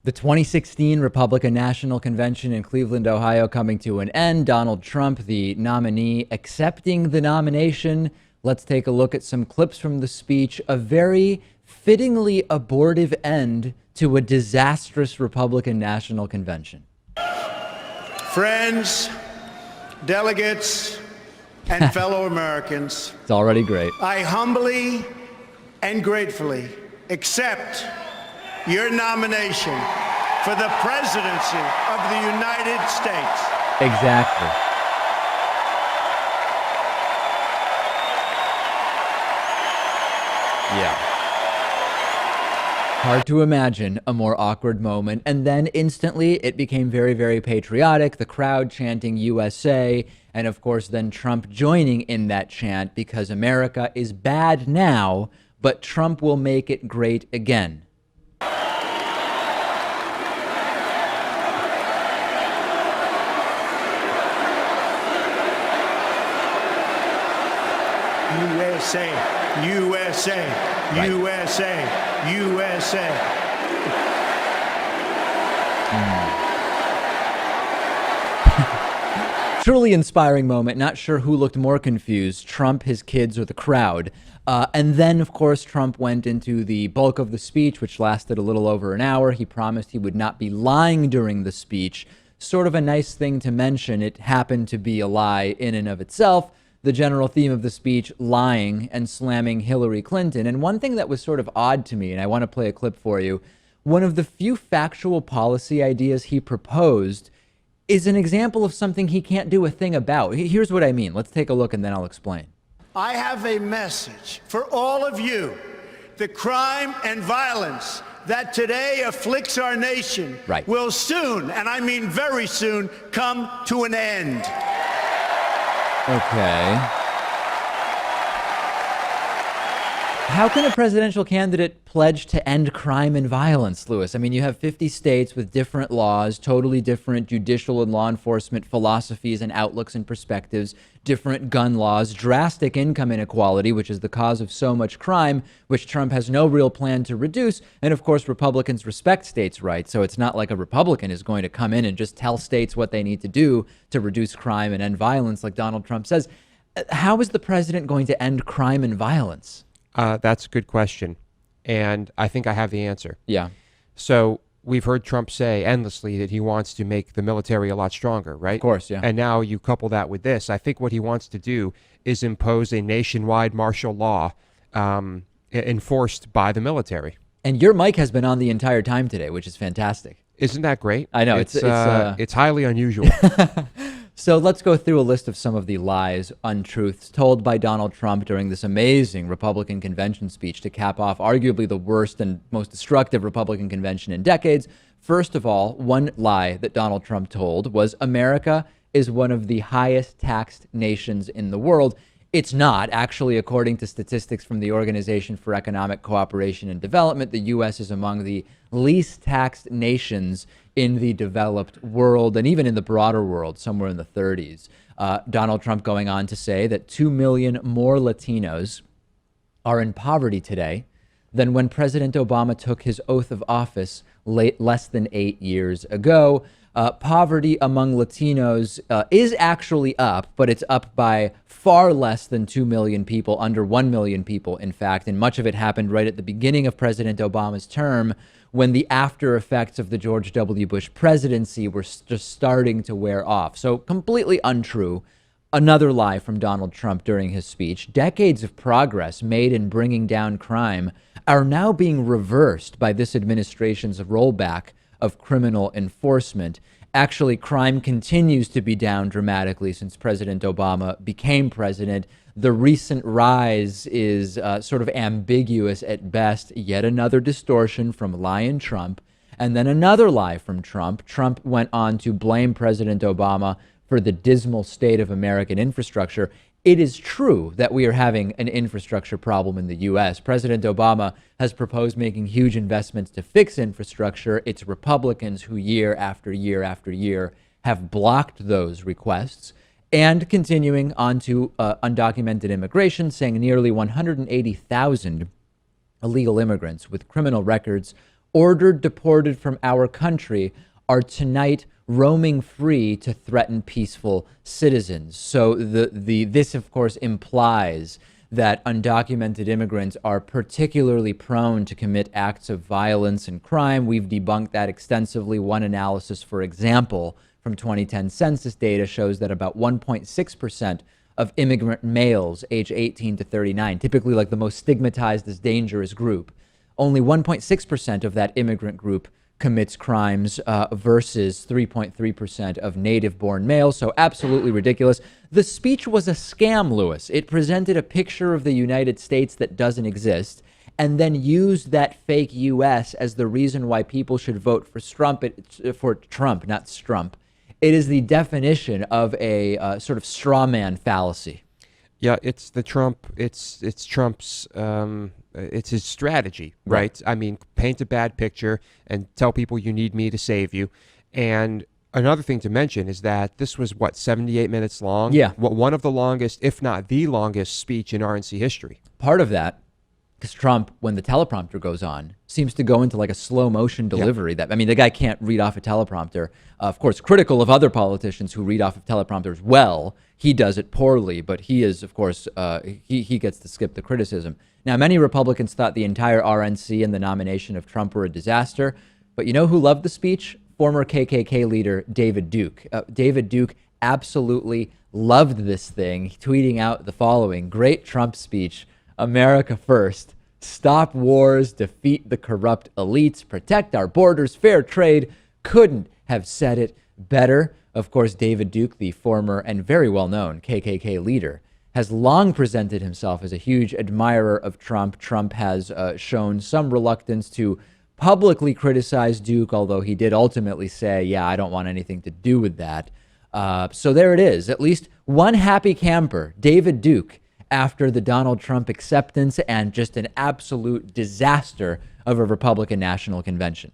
The 2016 Republican National Convention in Cleveland, Ohio coming to an end. Donald Trump, the nominee, accepting the nomination. Let's take a look at some clips from the speech. A very fittingly abortive end to a disastrous Republican National Convention. Friends, delegates, and fellow Americans. It's already great. I humbly and gratefully accept your nomination for the presidency of the United States. Exactly. Yeah. Hard to imagine a more awkward moment. And then instantly it became very, very patriotic. The crowd chanting USA. And of course, then Trump joining in that chant because America is bad now, but Trump will make it great again. USA, USA, Right. USA, USA. Truly inspiring moment. Not sure who looked more confused, Trump, his kids, or the crowd. And then, of course, Trump went into the bulk of the speech, which lasted a little over an hour. He promised he would not be lying during the speech. Sort of a nice thing to mention. It happened to be a lie in and of itself. The general theme of the speech, lying and slamming Hillary Clinton. And one thing that was sort of odd to me, and I want to play a clip for you, one of the few factual policy ideas he proposed is an example of something he can't do a thing about. Here's what I mean. Let's take a look and then I'll explain. I have a message for all of you. The crime and violence that today afflicts our nation will soon, and I mean very soon, come to an end. Okay. How can a presidential candidate pledge to end crime and violence, Lewis? I mean, you have 50 states with different laws, totally different judicial and law enforcement philosophies and outlooks and perspectives, different gun laws, drastic income inequality, which is the cause of so much crime, which Trump has no real plan to reduce. And of course, Republicans respect states' rights. So it's not like a Republican is going to come in and just tell states what they need to do to reduce crime and end violence, like Donald Trump says. How is the president going to end crime and violence? That's a good question. And I think I have the answer. Yeah. So we've heard Trump say endlessly that he wants to make the military a lot stronger, right? Of course, yeah. And now you couple that with this. I think what he wants to do is impose a nationwide martial law enforced by the military. And your mic has been on the entire time today, which is fantastic. Isn't that great? I know. It's highly unusual. So let's go through a list of some of the lies, untruths told by Donald Trump during this amazing Republican convention speech to cap off arguably the worst and most destructive Republican convention in decades. First of all, one lie that Donald Trump told was America is one of the highest taxed nations in the world. It's not. Actually, according to statistics from the Organization for Economic Cooperation and Development, the U.S. is among the least taxed nations in the developed world and even in the broader world, somewhere in the 30s. Donald Trump going on to say that 2 million more Latinos are in poverty today than when President Obama took his oath of office less than 8 years ago. Poverty among Latinos is actually up, but it's up by far less than 2 million people, under 1 million people, in fact. And much of it happened right at the beginning of President Obama's term, when the after effects of the George W. Bush presidency were just starting to wear off. So completely untrue. Another lie from Donald Trump during his speech. Decades of progress made in bringing down crime are now being reversed by this administration's rollback of criminal enforcement. Actually, crime continues to be down dramatically since President Obama became president. The recent rise is sort of ambiguous at best. Yet another distortion from lying Trump. And then another lie from Trump. Trump went on to blame President Obama for the dismal state of American infrastructure. It is true that we are having an infrastructure problem in the U.S. President Obama has proposed making huge investments to fix infrastructure. It's Republicans who year after year after year have blocked those requests. And continuing on to undocumented immigration, saying nearly 180,000 illegal immigrants with criminal records ordered deported from our country are tonight roaming free to threaten peaceful citizens. So this, of course, implies that undocumented immigrants are particularly prone to commit acts of violence and crime. We've debunked that extensively. One analysis, for example, from 2010 census data shows that about 1.6% of immigrant males age 18 to 39, typically like the most stigmatized as dangerous group, only 1.6% of that immigrant group commits crimes versus 3.3% of native-born males. So absolutely ridiculous. The speech was a scam, Lewis. It presented a picture of the United States that doesn't exist and then used that fake U.S. as the reason why people should vote for Trump, not Strump. It is the definition of a sort of straw man fallacy. Yeah, it's Trump's it's his strategy, right? I mean, paint a bad picture and tell people you need me to save you. And another thing to mention is that this was 78 minutes long. Yeah, one of the longest, if not the longest, speech in RNC history. Part of that, because Trump, when the teleprompter goes on, seems to go into like a slow motion delivery. That, I mean, the guy can't read off a teleprompter. Of course, critical of other politicians who read off of teleprompters well. He does it poorly, but he is, of course, he gets to skip the criticism. Now, many Republicans thought the entire RNC and the nomination of Trump were a disaster. But you know who loved the speech? Former KKK leader David Duke. David Duke absolutely loved this thing, tweeting out the following: "Great Trump speech. America first. Stop wars, defeat the corrupt elites, protect our borders, fair trade. Couldn't have said it better." Of course, David Duke, the former and very well-known KKK leader, has long presented himself as a huge admirer of Trump. Trump has shown some reluctance to publicly criticize Duke, although he did ultimately say, yeah, I don't want anything to do with that. So there it is. At least one happy camper, David Duke, after the Donald Trump acceptance and just an absolute disaster of a Republican National Convention.